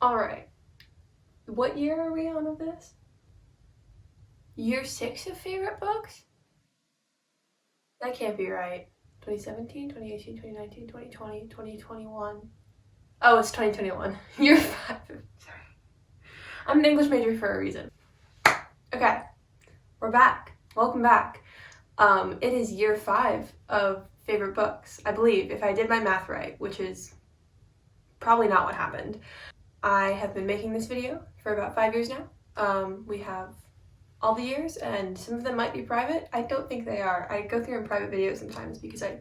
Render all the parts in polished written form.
Alright, what year are we on of this? Year 6 of favorite books? That can't be right. 2017, 2018, 2019, 2020, 2021. Oh, it's 2021. Year 5. Sorry. I'm an English major for a reason. Okay, we're back. Welcome back. It is year 5 of favorite books, I believe, if I did my math right, which is probably not what happened. I have been making this video for about 5 years now. We have all the years, and some of them might be private. I don't think they are. I go through in private videos sometimes because I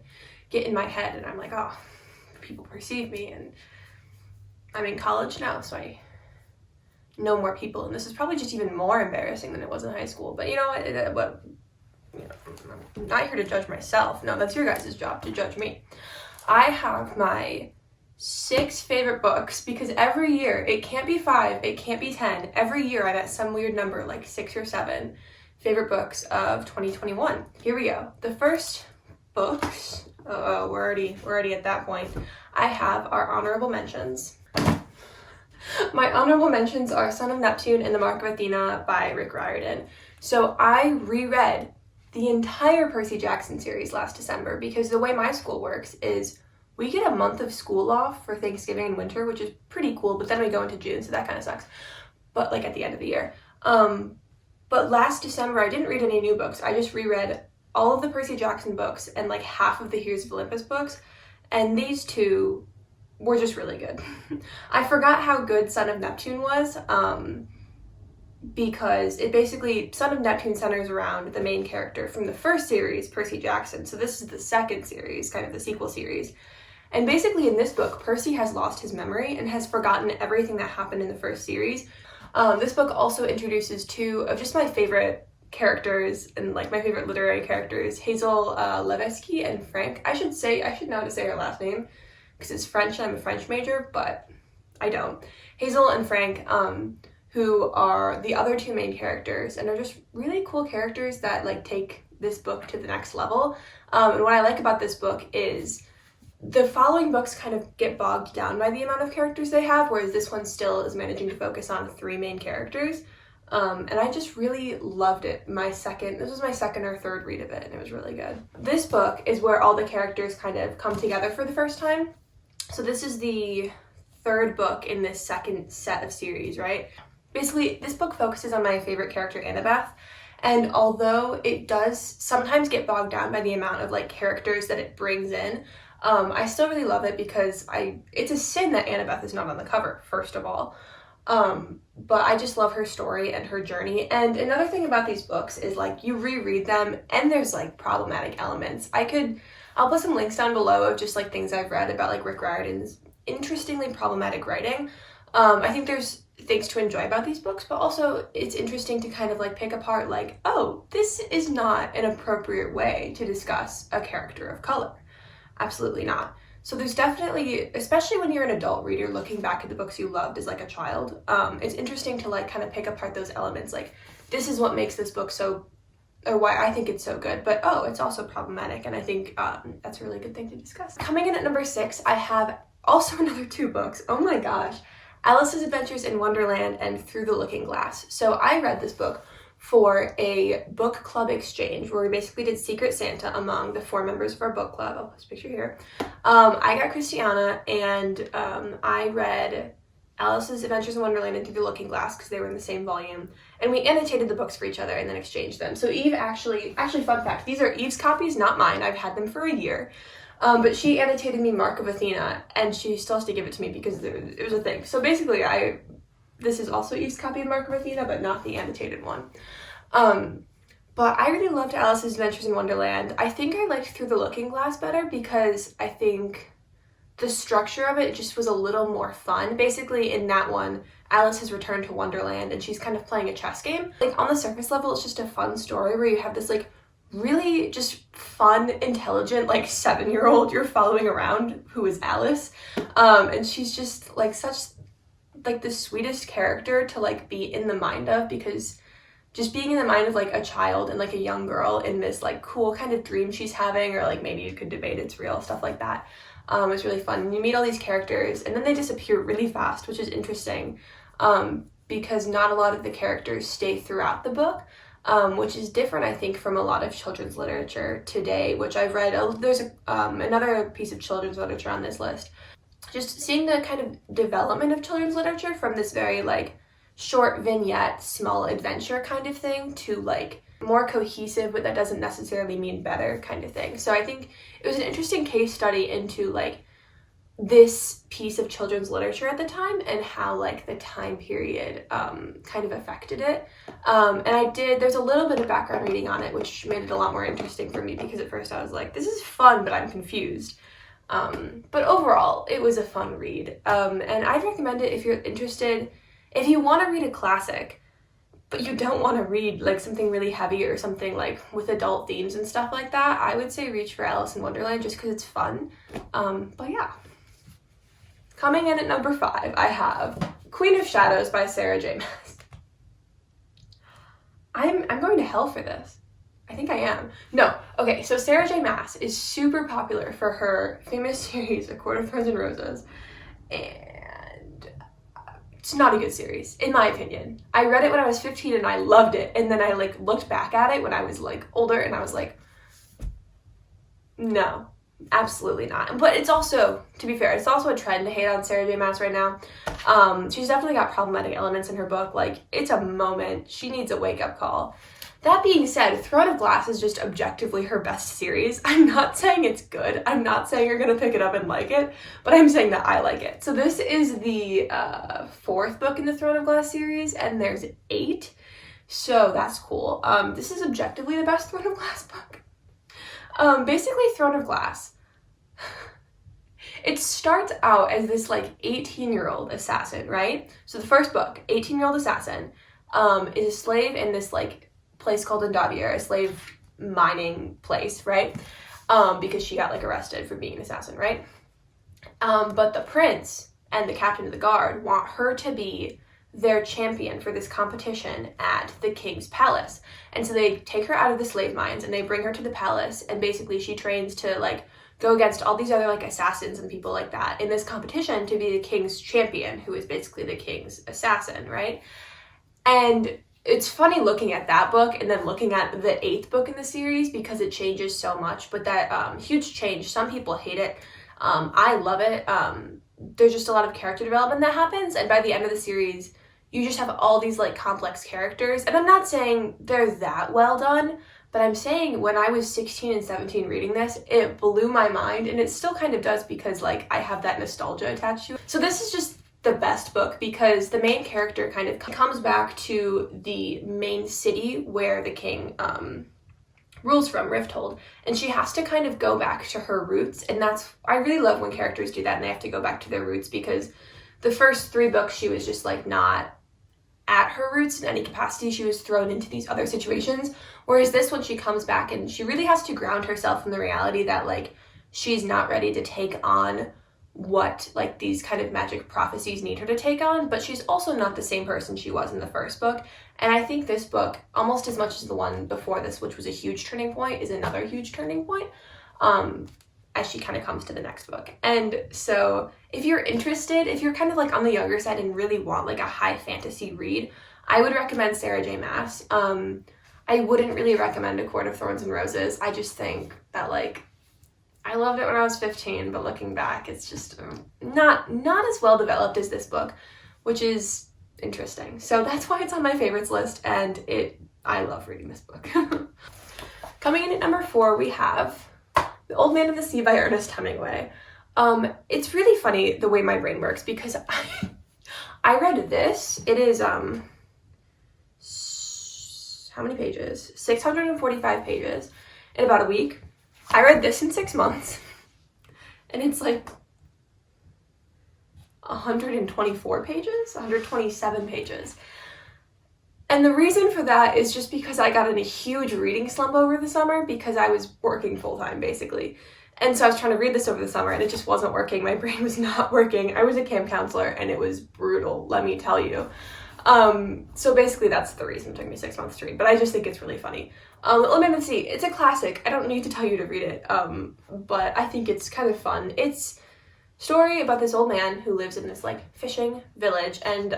get in my head and I'm like, oh, people perceive me, and I'm in college now, so I know more people, and this is probably just even more embarrassing than it was in high school. But you know what? I'm not here to judge myself. No, that's your guys' job to judge me. I have my 6 favorite books because every year, it can't be 5, it can't be 10. Every year I'm at some weird number, like 6 or 7 favorite books of 2021. Here we go. The first books, we're already at that point. I have our honorable mentions. My honorable mentions are Son of Neptune and The Mark of Athena by Rick Riordan. So I reread the entire Percy Jackson series last December because the way my school works is we get a month of school off for Thanksgiving and winter, which is pretty cool, but then we go into June, so that kind of sucks. But like at the end of the year. But last December, I didn't read any new books. I just reread all of the Percy Jackson books and like half of the Heroes of Olympus books, and these two were just really good. I forgot how good Son of Neptune was, because it basically, Son of Neptune centers around the main character from the first series, Percy Jackson. So this is the second series, kind of the sequel series. And basically in this book, Percy has lost his memory and has forgotten everything that happened in the first series. This book also introduces 2 of just my favorite characters and like my favorite literary characters, Hazel Levesque and Frank. I should know how to say her last name because it's French and I'm a French major, but I don't. Hazel and Frank, who are the other 2 main characters and are just really cool characters that like take this book to the next level. And what I like about this book is the following books kind of get bogged down by the amount of characters they have, whereas this one still is managing to focus on 3 main characters. And I just really loved it. This was my second or third read of it, and it was really good. This book is where all the characters kind of come together for the first time. So this is the 3rd book in this second set of series, right? Basically, this book focuses on my favorite character, Annabeth. And although it does sometimes get bogged down by the amount of like characters that it brings in, I still really love it because it's a sin that Annabeth is not on the cover, first of all. But I just love her story and her journey. And another thing about these books is like you reread them and there's like problematic elements. I'll put some links down below of just like things I've read about like Rick Riordan's interestingly problematic writing. I think there's things to enjoy about these books, but also it's interesting to kind of like pick apart like, oh, this is not an appropriate way to discuss a character of color. Absolutely not. So there's definitely, especially when you're an adult reader looking back at the books you loved as like a child, it's interesting to like kind of pick apart those elements. Like, this is what makes this book or why I think it's so good, but oh, it's also problematic, and I think that's a really good thing to discuss. Coming in at number 6, I have also another 2 books. Oh my gosh. Alice's Adventures in Wonderland and Through the Looking Glass. So I read this book for a book club exchange where we basically did Secret Santa among the 4 members of our book club. I'll post a picture here. I got Christiana, and I read Alice's Adventures in Wonderland and Through the Looking Glass because they were in the same volume, and we annotated the books for each other and then exchanged them. So Eve actually fun fact, these are Eve's copies, not mine. I've had them for a year. But she annotated me Mark of Athena, and she still has to give it to me because it was a thing. So basically, this is also Eve's copy of Mark of Athena, but not the annotated one. But I really loved Alice's Adventures in Wonderland. I think I liked Through the Looking Glass better because I think the structure of it just was a little more fun. Basically, in that one, Alice has returned to Wonderland, and she's kind of playing a chess game. Like, on the surface level, it's just a fun story where you have this, like, really just fun, intelligent, like 7-year-old you're following around who is Alice. And she's just like such like the sweetest character to like be in the mind of, because just being in the mind of like a child and like a young girl in this like cool kind of dream she's having, or like maybe you could debate it's real, stuff like that. It's really fun. And you meet all these characters, and then they disappear really fast, which is interesting, because not a lot of the characters stay throughout the book, which is different, I think, from a lot of children's literature today, which I've read. There's another piece of children's literature on this list. Just seeing the kind of development of children's literature from this very, like, short vignette, small adventure kind of thing to, like, more cohesive, but that doesn't necessarily mean better kind of thing. So I think it was an interesting case study into, like, this piece of children's literature at the time and how, like, the time period kind of affected it. And there's a little bit of background reading on it, which made it a lot more interesting for me, because at first I was like, this is fun, but I'm confused. But overall, it was a fun read. And I'd recommend it if you're interested, if you want to read a classic, but you don't want to read, like, something really heavy or something, like, with adult themes and stuff like that. I would say reach for Alice in Wonderland just because it's fun. But yeah. Coming in at number 5, I have Queen of Shadows by Sarah J. Maas. I'm going to hell for this. I think I am. No. Okay, so Sarah J. Maas is super popular for her famous series, A Court of Thorns and Roses. And it's not a good series, in my opinion. I read it when I was 15 and I loved it. And then I, like, looked back at it when I was, like, older and I was like, no, absolutely not. But it's also, to be fair, it's also a trend to hate on Sarah J. Maas right now. She's definitely got problematic elements in her book. Like, it's a moment. She needs a wake-up call. That being said, Throne of Glass is just objectively her best series. I'm not saying it's good. I'm not saying you're going to pick it up and like it, but I'm saying that I like it. So this is the 4th book in the Throne of Glass series, and there's 8. So that's cool. This is objectively the best Throne of Glass book. Basically, Throne of Glass, it starts out as this, like, 18-year-old assassin, right? So the first book, 18-year-old assassin, is a slave in this, like, place called Endavier, a slave mining place, right? Because she got, like, arrested for being an assassin, right? But the prince and the captain of the guard want her to be their champion for this competition at the king's palace. And so they take her out of the slave mines and they bring her to the palace, and basically she trains to, like, go against all these other, like, assassins and people like that in this competition to be the king's champion, who is basically the king's assassin, right? And it's funny looking at that book and then looking at the 8th book in the series, because it changes so much. But that huge change, some people hate it. I love it. There's just a lot of character development that happens, and by the end of the series, you just have all these, like, complex characters. And I'm not saying they're that well done, but I'm saying when I was 16 and 17 reading this, it blew my mind, and it still kind of does, because, like, I have that nostalgia attached to it. So this is just the best book, because the main character kind of comes back to the main city where the king rules from, Rifthold, and she has to kind of go back to her roots. And I really love when characters do that and they have to go back to their roots, because the first 3 books she was just, like, not at her roots in any capacity. She was thrown into these other situations, whereas this one, she comes back and she really has to ground herself in the reality that, like, she's not ready to take on what, like, these kind of magic prophecies need her to take on, but she's also not the same person she was in the first book. And I think this book, almost as much as the one before this, which was a huge turning point, is another huge turning point, as she kind of comes to the next book. And so if you're interested, if you're kind of, like, on the younger side and really want, like, a high fantasy read, I would recommend Sarah J. Maas. I wouldn't really recommend A Court of Thorns and Roses. I just think that, like, I loved it when I was 15, but looking back, it's just not as well developed as this book, which is interesting. So that's why it's on my favorites list, and I love reading this book. Coming in at number 4, we have The Old Man of the Sea by Ernest Hemingway. It's really funny the way my brain works, because I read this. It is, how many pages? 645 pages in about a week. I read this in 6 months, and it's like 124 pages, 127 pages. And the reason for that is just because I got in a huge reading slump over the summer, because I was working full-time, basically. And so I was trying to read this over the summer, and it just wasn't working. My brain was not working. I was a camp counselor, and it was brutal, let me tell you. So basically that's the reason it took me 6 months to read, but I just think it's really funny. Little Man Sea, it's a classic. I don't need to tell you to read it, but I think it's kind of fun. It's a story about this old man who lives in this like fishing village, and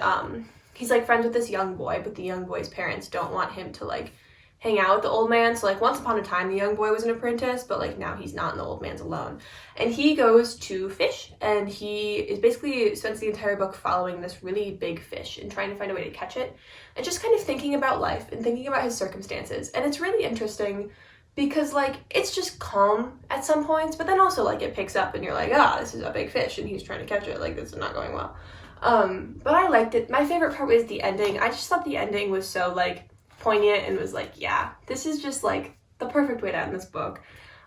he's like friends with this young boy, but the young boy's parents don't want him to like hang out with the old man. So like once upon a time the young boy was an apprentice, but like now he's not and the old man's alone. And he goes to fish, and he is basically spends the entire book following this really big fish and trying to find a way to catch it, and just kind of thinking about life and thinking about his circumstances. And it's really interesting because like it's just calm at some points, but then also like it picks up and you're like, this is a big fish and he's trying to catch it, like this is not going well. But I liked it. My favorite part was the ending. I just thought the ending was so like poignant and was like, yeah, this is just like the perfect way to end this book.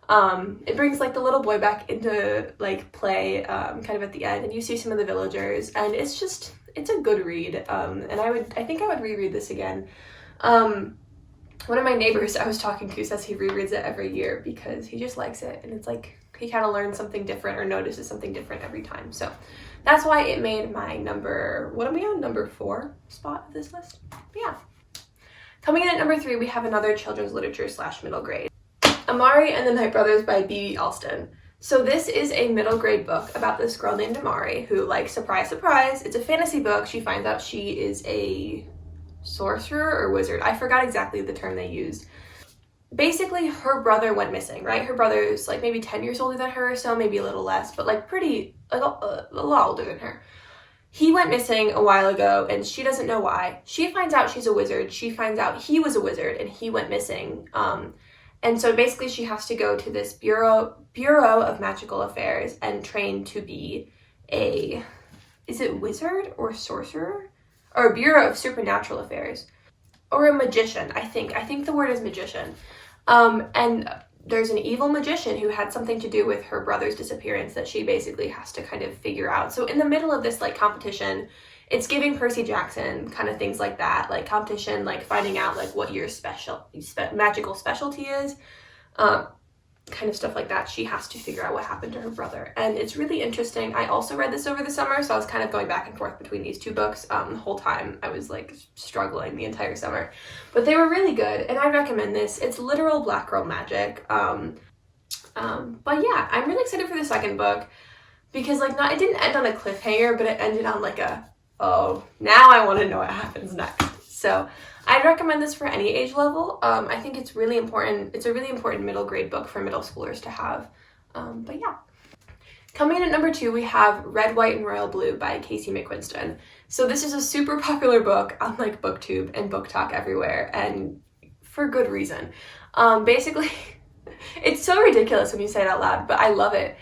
It brings like the little boy back into like play kind of at the end, and you see some of the villagers, and it's a good read, and I think I would reread this again. One of my neighbors I was talking to says he rereads it every year because he just likes it, and it's like he kind of learns something different or notices something different every time. So that's why it made my number 4 spot of this list. But yeah. Coming in at number 3, we have another children's literature / middle grade. Amari and the Night Brothers by B.B. Alston. So this is a middle grade book about this girl named Amari who, like, surprise, surprise, it's a fantasy book. She finds out she is a sorcerer or wizard. I forgot exactly the term they used. Basically, her brother went missing, right? Her brother's, like, maybe 10 years older than her or so, maybe a little less, but, like, pretty, like, a lot older than her. He went missing a while ago, and she doesn't know why. She finds out she's a wizard. She finds out he was a wizard, and he went missing. And so basically she has to go to this Bureau of Magical Affairs and train to be is it wizard or sorcerer? Or a Bureau of Supernatural Affairs. Or a magician, I think. I think the word is magician. And there's an evil magician who had something to do with her brother's disappearance that she basically has to kind of figure out. So in the middle of this like competition, it's giving Percy Jackson kind of things like that, like competition, like finding out like what your magical specialty is, kind of stuff like that. She has to figure out what happened to her brother, and it's really interesting. I also read this over the summer, so I was kind of going back and forth between these two books the whole time. I was like struggling the entire summer, but they were really good, and I recommend this. It's literal black girl magic. But yeah, I'm really excited for the second book because like it didn't end on a cliffhanger, but it ended on like now I want to know what happens next. So I'd recommend this for any age level. I think it's really important. It's a really important middle grade book for middle schoolers to have. But yeah. Coming in at number 2, we have Red, White, and Royal Blue by Casey McQuiston. So this is a super popular book on like BookTube and BookTok everywhere, and for good reason. Basically, it's so ridiculous when you say it out loud, but I love it.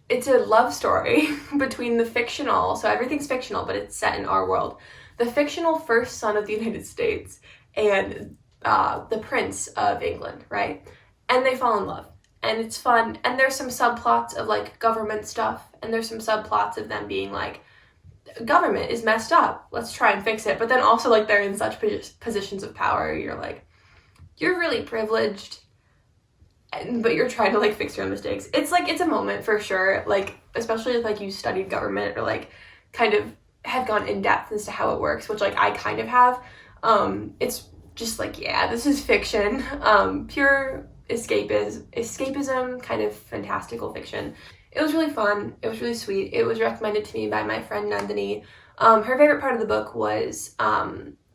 It's a love story between the fictional, so everything's fictional, but it's set in our world, the fictional first son of the United States and the Prince of England, right? And they fall in love, and it's fun, and there's some subplots of like government stuff, and there's some subplots of them being like, government is messed up, let's try and fix it, but then also like they're in such positions of power, you're like, you're really privileged, but you're trying to like fix your own mistakes. It's like, it's a moment for sure, like especially if like you studied government or like kind of have gone in depth as to how it works, which like I kind of have. It's just like, yeah, this is fiction, pure escapism, kind of fantastical fiction. It was really fun. It was really sweet. It was recommended to me by my friend Nandini. Her favorite part of the book was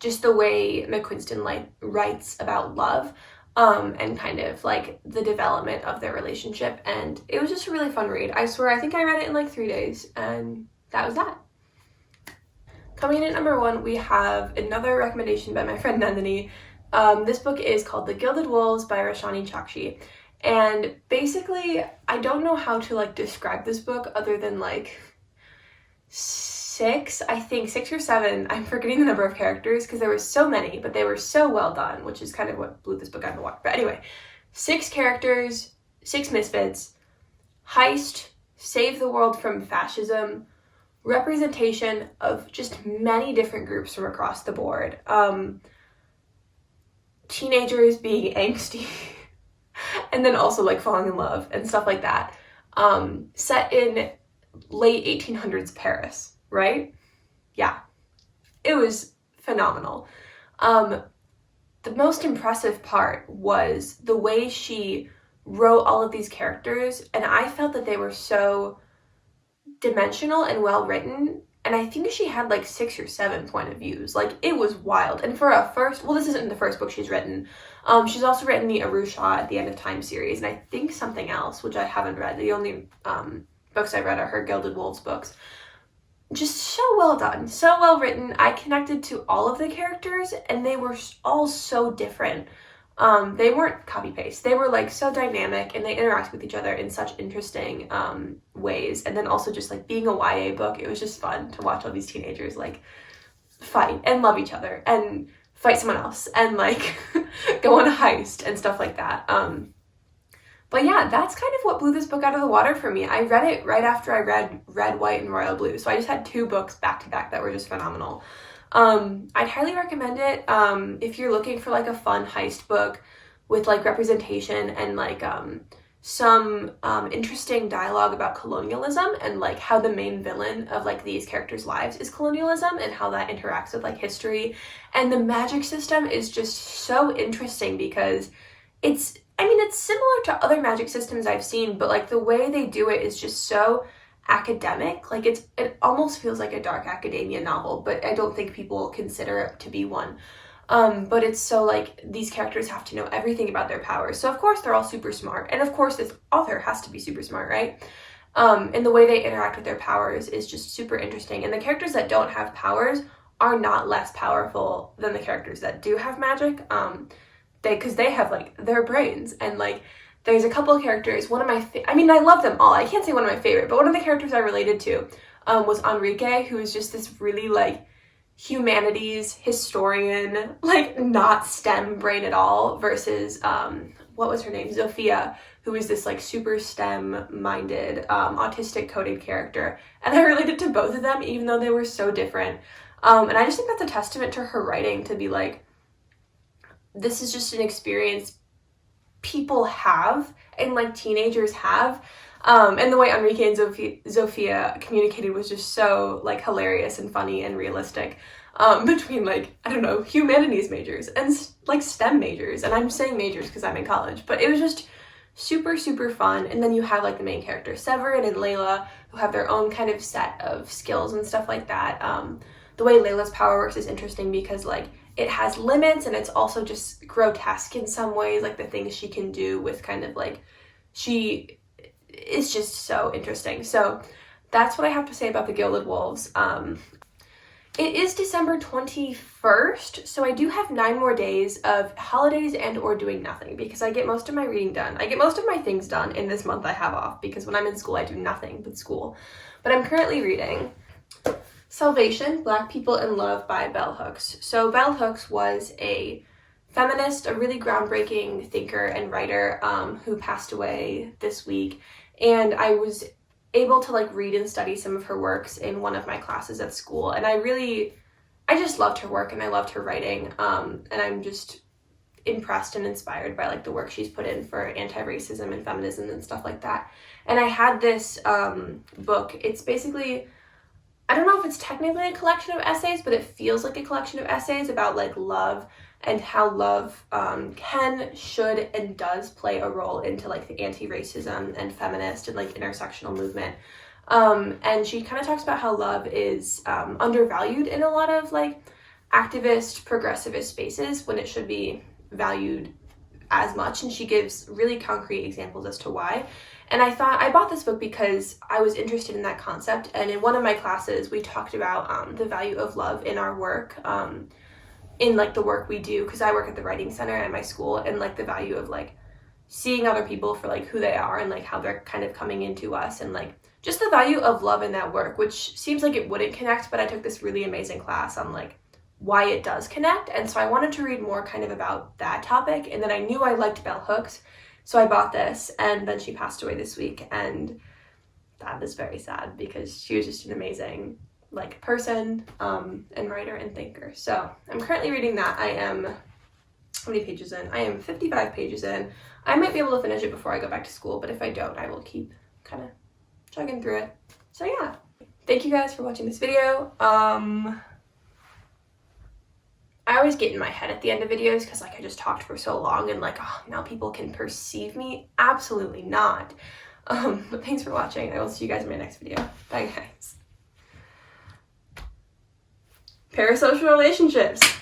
just the way McQuiston like writes about love. And kind of like the development of their relationship, and it was just a really fun read. I swear, I think I read it in like 3 days, and that was that. Coming in at number 1, we have another recommendation by my friend Nandini. This book is called The Gilded Wolves by Roshani Chakshi, and basically I don't know how to like describe this book other than like 6 or 7, I'm forgetting the number of characters because there were so many, but they were so well done, which is kind of what blew this book out of the water. But anyway, 6 characters, 6 misfits, heist, save the world from fascism, representation of just many different groups from across the board, teenagers being angsty, and then also like falling in love and stuff like that, set in late 1800s Paris. Right? Yeah. it was phenomenal. The most impressive part was the way she wrote all of these characters, and I felt that they were so dimensional and well written, and I think she had like 6 or 7 point of views. Like, it was wild. And for a first, well, this isn't the first book she's written. She's also written the Arusha at the End of Time series, and I think something else, which I haven't read. The only books I've read are her Gilded Wolves books. Just so well done, so well written. I connected to all of the characters, and they were all so different. They weren't copy-paste. They were like so dynamic, and they interact with each other in such interesting ways. And then also just like being a YA book, it was just fun to watch all these teenagers like fight and love each other and fight someone else and like go on a heist and stuff like that. But yeah, that's kind of what blew this book out of the water for me. I read it right after I read Red, White, and Royal Blue. So I just had 2 books back to back that were just phenomenal. I'd highly recommend it if you're looking for like a fun heist book with like representation and like some interesting dialogue about colonialism and like how the main villain of like these characters' lives is colonialism and how that interacts with like history. And the magic system is just so interesting because it's similar to other magic systems I've seen, but like the way they do it is just so academic. Like it almost feels like a dark academia novel, but I don't think people consider it to be one. But it's so like these characters have to know everything about their powers. So of course they're all super smart, and of course this author has to be super smart, right? And the way they interact with their powers is just super interesting. And the characters that don't have powers are not less powerful than the characters that do have magic. Because they have like their brains, and like there's a couple of characters. One of my I love them all. I can't say one of my favorite, but one of the characters I related to was Enrique, who is just this really like humanities historian, like not STEM brain at all, versus what was her name, Zofia, who is this like super STEM minded autistic coded character. And I related to both of them even though they were so different. And I just think that's a testament to her writing, to be like, this is just an experience people have and like teenagers have. And the way Enrique and Zofia communicated was just so like hilarious and funny and realistic, between like, I don't know, humanities majors and like STEM majors. And I'm saying majors because I'm in college, but it was just super, super fun. And then you have like the main characters, Severin and Layla, who have their own kind of set of skills and stuff like that. The way Layla's power works is interesting because like it has limits, and it's also just grotesque in some ways, like the things she can do with kind of like, she is just so interesting. So that's what I have to say about the Gilded Wolves. It is December 21st, so I do have 9 more days of holidays and or doing nothing, because I get most of my reading done. I get most of my things done in this month I have off, because when I'm in school I do nothing but school. But I'm currently reading Salvation, Black People in Love by Bell Hooks. So Bell Hooks was a feminist, a really groundbreaking thinker and writer who passed away this week. And I was able to like read and study some of her works in one of my classes at school. And I just loved her work, and I loved her writing. And I'm just impressed and inspired by like the work she's put in for anti-racism and feminism and stuff like that. And I had this book. It's basically, I don't know if it's technically a collection of essays, but it feels like a collection of essays about like love and how love can, should, and does play a role into like the anti-racism and feminist and like intersectional movement. And she kind of talks about how love is undervalued in a lot of like activist, progressivist spaces when it should be valued as much. And she gives really concrete examples as to why. And I thought, I bought this book because I was interested in that concept. And in one of my classes, we talked about the value of love in our work, in like the work we do, because I work at the writing center at my school, and like the value of like seeing other people for like who they are and like how they're kind of coming into us, and like just the value of love in that work, which seems like it wouldn't connect, but I took this really amazing class on like why it does connect. And so I wanted to read more kind of about that topic. And then I knew I liked Bell Hooks, so I bought this, and then she passed away this week, and that is very sad because she was just an amazing like person and writer and thinker. So I'm currently reading that. I am, how many pages in? I am 55 pages in. I might be able to finish it before I go back to school, but if I don't, I will keep kind of chugging through it. So yeah, thank you guys for watching this video. I always get in my head at the end of videos because like I just talked for so long and like, oh, now people can perceive me. Absolutely not. But thanks for watching. I will see you guys in my next video. Bye guys. Parasocial relationships.